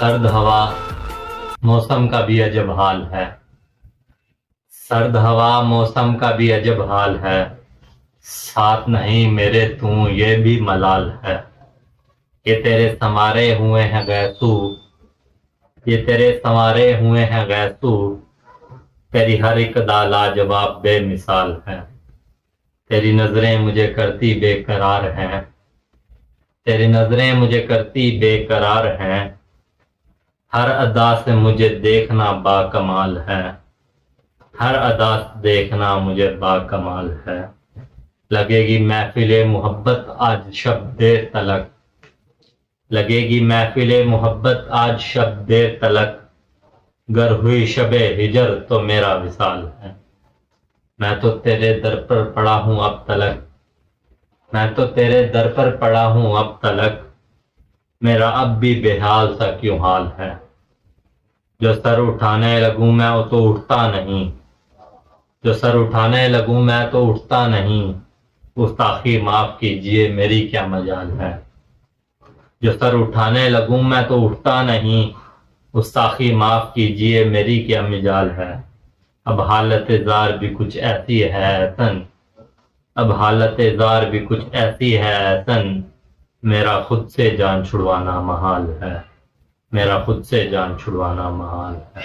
सर्द हवा मौसम का भी अजब हाल है। सर्द हवा मौसम का भी अजब हाल है। साथ नहीं मेरे तू ये भी मलाल है। ये तेरे संवारे हुए हैं गैसू, ये तेरे संवारे हुए हैं गैसू, तेरी हर एक अदा लाजवाब बेमिसाल है। तेरी नजरें मुझे करती बेकरार हैं, तेरी नजरें मुझे करती बेकरार हैं। हर अदा से मुझे देखना बाकमाल है, हर अदा से देखना मुझे बाकमाल है। लगेगी महफिले मोहब्बत आज शब देर तलक, लगेगी महफिले मोहब्बत आज शब देर तलक। गर हुई शबे हिजर तो मेरा विसाल है। मैं तो तेरे दर पर पड़ा हूं अब तलक, मैं तो तेरे दर पर पड़ा हूं अब तलक। मेरा अब भी बेहाल सा क्यों हाल है। जो सर उठाने लगूं मैं तो उठता नहीं, जो सर उठाने लगूं मैं तो उठता नहीं। गुस्ताखी माफ कीजिए मेरी क्या मजाल है। जो सर उठाने लगूं मैं तो उठता नहीं, गुस्ताखी माफ कीजिए मेरी क्या मजाल है। अब हालत जार भी कुछ ऐसी है ऐसन, अब हालत जार भी कुछ ऐसी है ऐसन। मेरा खुद से जान छुड़वाना महाल है, मेरा खुद से जान छुड़वाना महाल है।